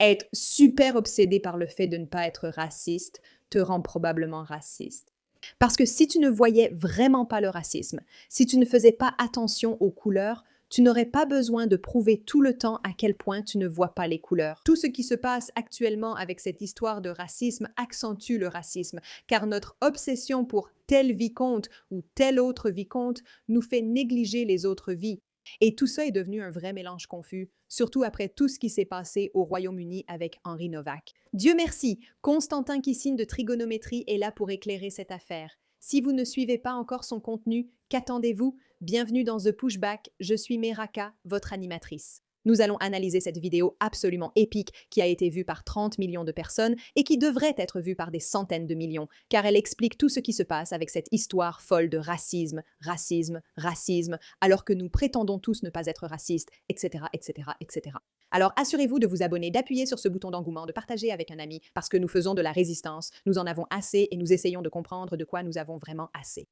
Être super obsédé par le fait de ne pas être raciste te rend probablement raciste. Parce que si tu ne voyais vraiment pas le racisme, si tu ne faisais pas attention aux couleurs, tu n'aurais pas besoin de prouver tout le temps à quel point tu ne vois pas les couleurs. Tout ce qui se passe actuellement avec cette histoire de racisme accentue le racisme, car notre obsession pour tel vicomte ou tel autre vicomte nous fait négliger les autres vies. Et tout ça est devenu un vrai mélange confus, surtout après tout ce qui s'est passé au Royaume-Uni avec Henri Novak. Dieu merci, Constantin Kissine de Trigonométrie est là pour éclairer cette affaire. Si vous ne suivez pas encore son contenu, qu'attendez-vous? Bienvenue dans The Pushback, je suis Meraka, votre animatrice. Nous allons analyser cette vidéo absolument épique qui a été vue par 30 millions de personnes et qui devrait être vue par des centaines de millions, car elle explique tout ce qui se passe avec cette histoire folle de racisme, racisme, racisme, alors que nous prétendons tous ne pas être racistes, etc., etc., etc. Alors assurez-vous de vous abonner, d'appuyer sur ce bouton d'engouement, de partager avec un ami, parce que nous faisons de la résistance, nous en avons assez et nous essayons de comprendre de quoi nous avons vraiment assez.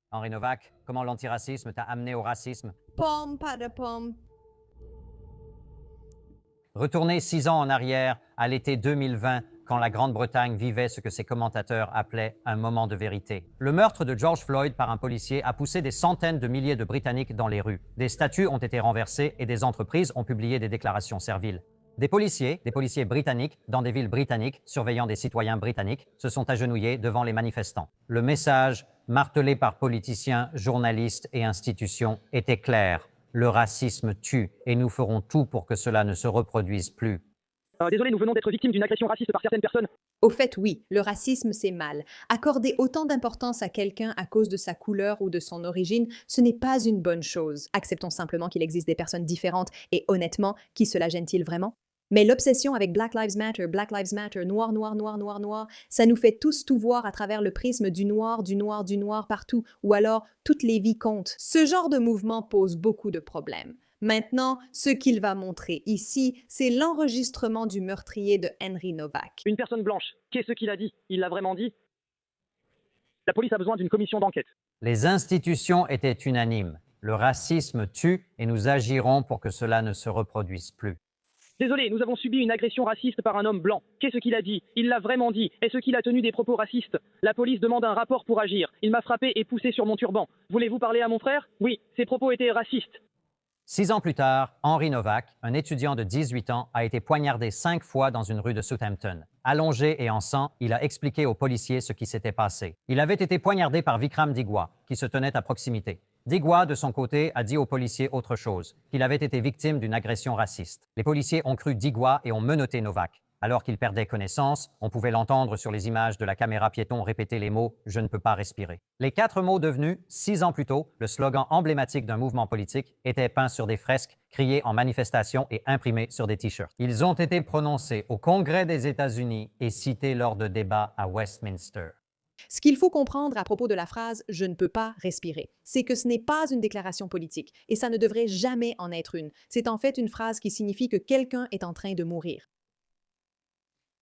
Henri Novak, comment l'antiracisme t'a amené au racisme? Pom, pas pom. Retournez 6 ans en arrière, à l'été 2020, quand la Grande-Bretagne vivait ce que ses commentateurs appelaient un moment de vérité. Le meurtre de George Floyd par un policier a poussé des centaines de milliers de Britanniques dans les rues. Des statues ont été renversées et des entreprises ont publié des déclarations serviles. Des policiers britanniques, dans des villes britanniques, surveillant des citoyens britanniques, se sont agenouillés devant les manifestants. Le message, martelé par politiciens, journalistes et institutions, était clair. Le racisme tue et nous ferons tout pour que cela ne se reproduise plus. Désolé, nous venons d'être victimes d'une agression raciste par certaines personnes. Au fait, oui, le racisme, c'est mal. Accorder autant d'importance à quelqu'un à cause de sa couleur ou de son origine, ce n'est pas une bonne chose. Acceptons simplement qu'il existe des personnes différentes et honnêtement, qui cela gêne-t-il vraiment? Mais l'obsession avec Black Lives Matter, noir, noir, noir, noir, noir, ça nous fait tous tout voir à travers le prisme du noir, du noir, du noir partout, ou alors toutes les vies comptent. Ce genre de mouvement pose beaucoup de problèmes. Maintenant, ce qu'il va montrer ici, c'est l'enregistrement du meurtrier de Henry Novak. Une personne blanche, qu'est-ce qu'il a dit? Il l'a vraiment dit? La police a besoin d'une commission d'enquête. Les institutions étaient unanimes. Le racisme tue et nous agirons pour que cela ne se reproduise plus. Désolé, nous avons subi une agression raciste par un homme blanc. Qu'est-ce qu'il a dit? Il l'a vraiment dit. Est-ce qu'il a tenu des propos racistes? La police demande un rapport pour agir. Il m'a frappé et poussé sur mon turban. Voulez-vous parler à mon frère? Oui, ses propos étaient racistes. 6 ans plus tard, Henri Novak, un étudiant de 18 ans, a été poignardé 5 fois dans une rue de Southampton. Allongé et en sang, il a expliqué aux policiers ce qui s'était passé. Il avait été poignardé par Vikram Digwa, qui se tenait à proximité. Digwa, de son côté, a dit aux policiers autre chose, qu'il avait été victime d'une agression raciste. Les policiers ont cru Digwa et ont menotté Novak. Alors qu'il perdait connaissance, on pouvait l'entendre sur les images de la caméra piéton répéter les mots « Je ne peux pas respirer ». Les 4 mots devenus, 6 ans plus tôt, le slogan emblématique d'un mouvement politique, étaient peints sur des fresques, criés en manifestation et imprimés sur des t-shirts. Ils ont été prononcés au Congrès des États-Unis et cités lors de débats à Westminster. Ce qu'il faut comprendre à propos de la phrase « je ne peux pas respirer », c'est que ce n'est pas une déclaration politique et ça ne devrait jamais en être une. C'est en fait une phrase qui signifie que quelqu'un est en train de mourir.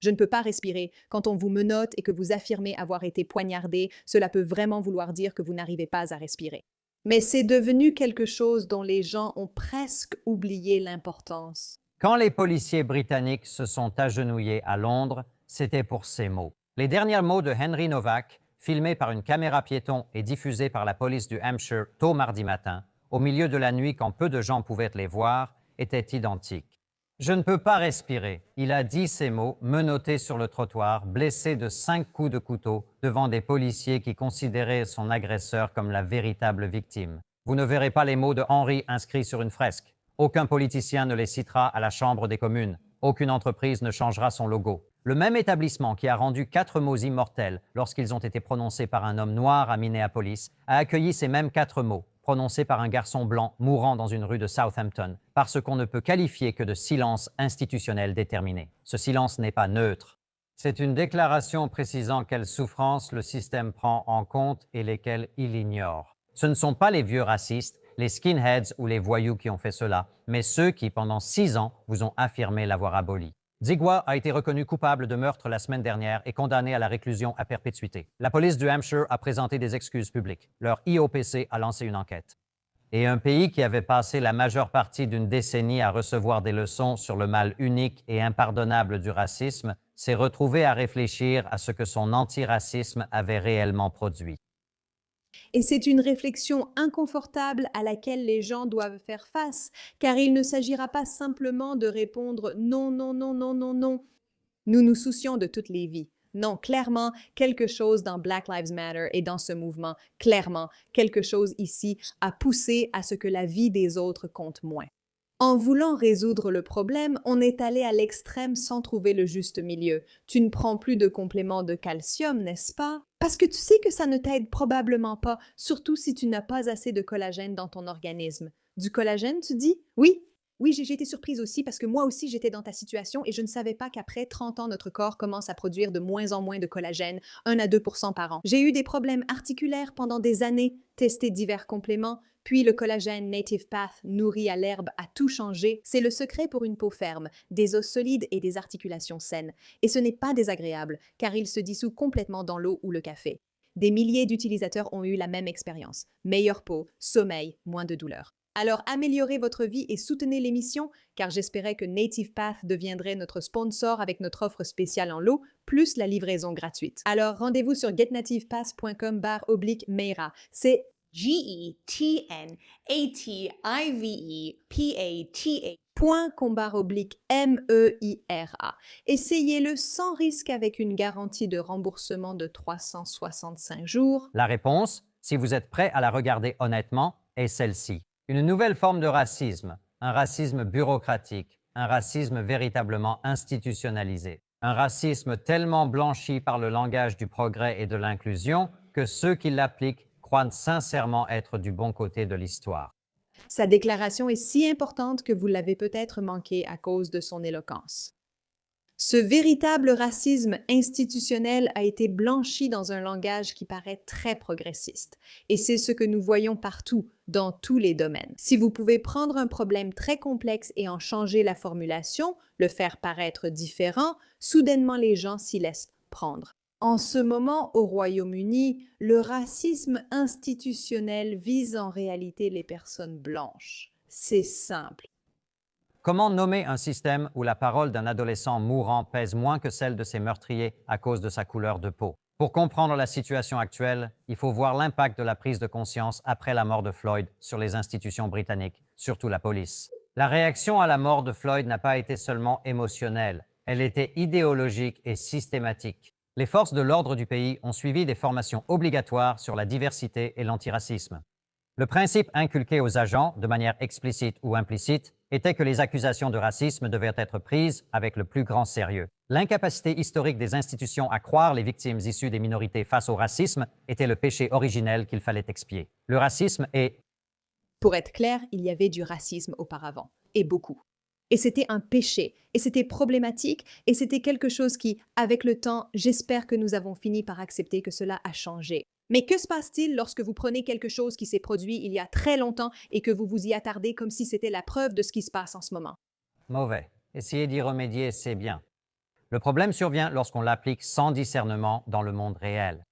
Je ne peux pas respirer. Quand on vous menotte et que vous affirmez avoir été poignardé, cela peut vraiment vouloir dire que vous n'arrivez pas à respirer. Mais c'est devenu quelque chose dont les gens ont presque oublié l'importance. Quand les policiers britanniques se sont agenouillés à Londres, c'était pour ces mots. Les derniers mots de Henry Novak, filmés par une caméra piéton et diffusés par la police du Hampshire tôt mardi matin, au milieu de la nuit quand peu de gens pouvaient les voir, étaient identiques. Je ne peux pas respirer. Il a dit ces mots, menotté sur le trottoir, blessé de 5 coups de couteau, devant des policiers qui considéraient son agresseur comme la véritable victime. Vous ne verrez pas les mots de Henry inscrits sur une fresque. Aucun politicien ne les citera à la Chambre des communes. Aucune entreprise ne changera son logo. Le même établissement qui a rendu 4 mots immortels lorsqu'ils ont été prononcés par un homme noir à Minneapolis a accueilli ces mêmes 4 mots prononcé par un garçon blanc mourant dans une rue de Southampton, parce qu'on ne peut qualifier que de silence institutionnel déterminé. Ce silence n'est pas neutre. C'est une déclaration précisant quelles souffrances le système prend en compte et lesquelles il ignore. Ce ne sont pas les vieux racistes, les skinheads ou les voyous qui ont fait cela, mais ceux qui, pendant 6 ans, vous ont affirmé l'avoir aboli. Digwa a été reconnu coupable de meurtre la semaine dernière et condamné à la réclusion à perpétuité. La police du Hampshire a présenté des excuses publiques. Leur IOPC a lancé une enquête. Et un pays qui avait passé la majeure partie d'une décennie à recevoir des leçons sur le mal unique et impardonnable du racisme s'est retrouvé à réfléchir à ce que son antiracisme avait réellement produit. Et c'est une réflexion inconfortable à laquelle les gens doivent faire face, car il ne s'agira pas simplement de répondre non, non, non, non, non, non. Nous nous soucions de toutes les vies. Non, clairement, quelque chose dans Black Lives Matter et dans ce mouvement, clairement, quelque chose ici a poussé à ce que la vie des autres compte moins. En voulant résoudre le problème, on est allé à l'extrême sans trouver le juste milieu. Tu ne prends plus de compléments de calcium, n'est-ce pas? Parce que tu sais que ça ne t'aide probablement pas, surtout si tu n'as pas assez de collagène dans ton organisme. Du collagène, tu dis? Oui. Oui, j'ai été surprise aussi parce que moi aussi j'étais dans ta situation et je ne savais pas qu'après 30 ans, notre corps commence à produire de moins en moins de collagène, 1 à 2 par an. J'ai eu des problèmes articulaires pendant des années, testé divers compléments, puis le collagène Native Path nourri à l'herbe a tout changé. C'est le secret pour une peau ferme, des os solides et des articulations saines. Et ce n'est pas désagréable, car il se dissout complètement dans l'eau ou le café. Des milliers d'utilisateurs ont eu la même expérience. Meilleure peau, sommeil, moins de douleur. Alors améliorez votre vie et soutenez l'émission, car j'espérais que Native Path deviendrait notre sponsor avec notre offre spéciale en lot, plus la livraison gratuite. Alors rendez-vous sur getnativepath.com/Meira. C'est GETNATIVEPATA.com/MEIRA. Essayez-le sans risque avec une garantie de remboursement de 365 jours. La réponse, si vous êtes prêt à la regarder honnêtement, est celle-ci. Une nouvelle forme de racisme, un racisme bureaucratique, un racisme véritablement institutionnalisé, un racisme tellement blanchi par le langage du progrès et de l'inclusion que ceux qui l'appliquent croient sincèrement être du bon côté de l'histoire. Sa déclaration est si importante que vous l'avez peut-être manquée à cause de son éloquence. Ce véritable racisme institutionnel a été blanchi dans un langage qui paraît très progressiste. Et c'est ce que nous voyons partout, dans tous les domaines. Si vous pouvez prendre un problème très complexe et en changer la formulation, le faire paraître différent, soudainement les gens s'y laissent prendre. En ce moment, au Royaume-Uni, le racisme institutionnel vise en réalité les personnes blanches. C'est simple. Comment nommer un système où la parole d'un adolescent mourant pèse moins que celle de ses meurtriers à cause de sa couleur de peau? Pour comprendre la situation actuelle, il faut voir l'impact de la prise de conscience après la mort de Floyd sur les institutions britanniques, surtout la police. La réaction à la mort de Floyd n'a pas été seulement émotionnelle, elle était idéologique et systématique. Les forces de l'ordre du pays ont suivi des formations obligatoires sur la diversité et l'antiracisme. Le principe inculqué aux agents, de manière explicite ou implicite, était que les accusations de racisme devaient être prises avec le plus grand sérieux. L'incapacité historique des institutions à croire les victimes issues des minorités face au racisme était le péché originel qu'il fallait expier. Le racisme est... Pour être clair, il y avait du racisme auparavant, et beaucoup. Et c'était un péché, et c'était problématique, et c'était quelque chose qui, avec le temps, j'espère que nous avons fini par accepter que cela a changé. Mais que se passe-t-il lorsque vous prenez quelque chose qui s'est produit il y a très longtemps et que vous vous y attardez comme si c'était la preuve de ce qui se passe en ce moment? Mauvais. Essayez d'y remédier, c'est bien. Le problème survient lorsqu'on l'applique sans discernement dans le monde réel.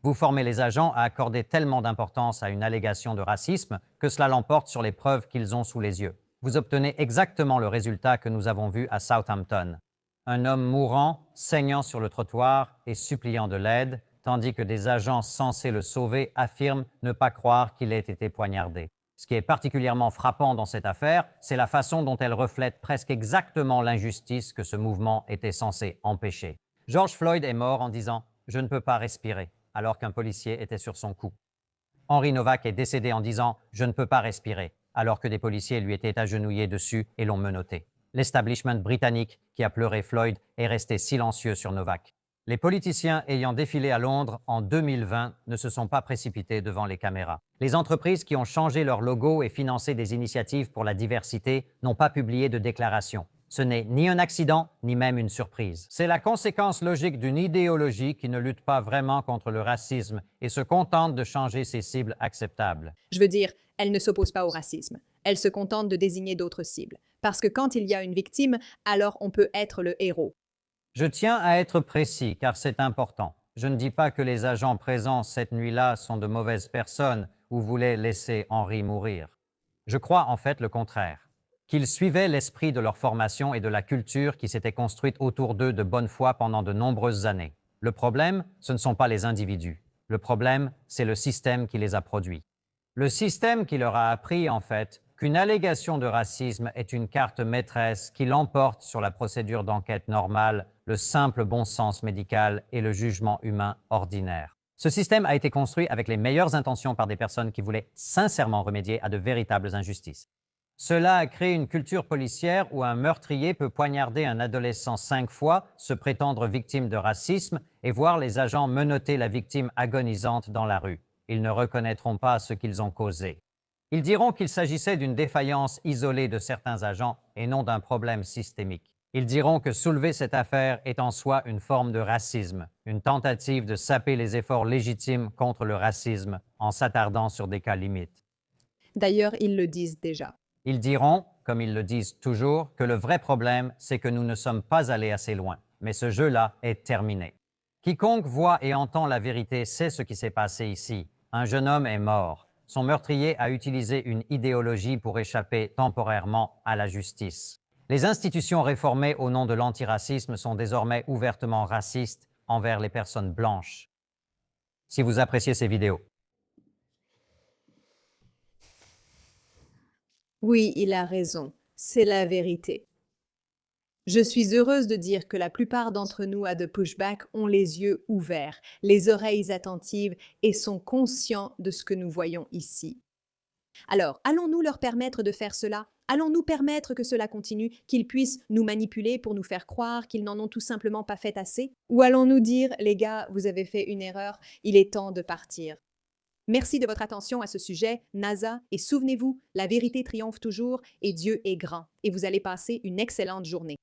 Vous formez les agents à accorder tellement d'importance à une allégation de racisme que cela l'emporte sur les preuves qu'ils ont sous les yeux. Vous obtenez exactement le résultat que nous avons vu à Southampton. Un homme mourant, saignant sur le trottoir et suppliant de l'aide, tandis que des agents censés le sauver affirment ne pas croire qu'il ait été poignardé. Ce qui est particulièrement frappant dans cette affaire, c'est la façon dont elle reflète presque exactement l'injustice que ce mouvement était censé empêcher. George Floyd est mort en disant « Je ne peux pas respirer », alors qu'un policier était sur son cou. Henry Novak est décédé en disant « Je ne peux pas respirer », alors que des policiers lui étaient agenouillés dessus et l'ont menotté. L'establishment britannique qui a pleuré Floyd est resté silencieux sur Novak. Les politiciens ayant défilé à Londres en 2020 ne se sont pas précipités devant les caméras. Les entreprises qui ont changé leur logo et financé des initiatives pour la diversité n'ont pas publié de déclaration. Ce n'est ni un accident, ni même une surprise. C'est la conséquence logique d'une idéologie qui ne lutte pas vraiment contre le racisme et se contente de changer ses cibles acceptables. Je veux dire, elle ne s'oppose pas au racisme. Elle se contente de désigner d'autres cibles. Parce que quand il y a une victime, alors on peut être le héros. Je tiens à être précis, car c'est important. Je ne dis pas que les agents présents cette nuit-là sont de mauvaises personnes ou voulaient laisser Henry mourir. Je crois en fait le contraire, qu'ils suivaient l'esprit de leur formation et de la culture qui s'était construite autour d'eux de bonne foi pendant de nombreuses années. Le problème, ce ne sont pas les individus. Le problème, c'est le système qui les a produits. Le système qui leur a appris, en fait, qu'une allégation de racisme est une carte maîtresse qui l'emporte sur la procédure d'enquête normale, le simple bon sens médical et le jugement humain ordinaire. Ce système a été construit avec les meilleures intentions par des personnes qui voulaient sincèrement remédier à de véritables injustices. Cela a créé une culture policière où un meurtrier peut poignarder un adolescent 5 fois, se prétendre victime de racisme et voir les agents menotter la victime agonisante dans la rue. Ils ne reconnaîtront pas ce qu'ils ont causé. Ils diront qu'il s'agissait d'une défaillance isolée de certains agents et non d'un problème systémique. Ils diront que soulever cette affaire est en soi une forme de racisme, une tentative de saper les efforts légitimes contre le racisme en s'attardant sur des cas limites. D'ailleurs, ils le disent déjà. Ils diront, comme ils le disent toujours, que le vrai problème, c'est que nous ne sommes pas allés assez loin. Mais ce jeu-là est terminé. Quiconque voit et entend la vérité sait ce qui s'est passé ici. Un jeune homme est mort. Son meurtrier a utilisé une idéologie pour échapper temporairement à la justice. Les institutions réformées au nom de l'antiracisme sont désormais ouvertement racistes envers les personnes blanches. Si vous appréciez ces vidéos, Oui, il a raison. C'est la vérité. Je suis heureuse de dire que la plupart d'entre nous à The Pushback ont les yeux ouverts, les oreilles attentives et sont conscients de ce que nous voyons ici. Alors, allons-nous leur permettre de faire cela? Allons-nous permettre que cela continue, qu'ils puissent nous manipuler pour nous faire croire qu'ils n'en ont tout simplement pas fait assez? Ou allons-nous dire, les gars, vous avez fait une erreur, il est temps de partir? Merci de votre attention à ce sujet, NASA, et souvenez-vous, la vérité triomphe toujours et Dieu est grand. Et vous allez passer une excellente journée.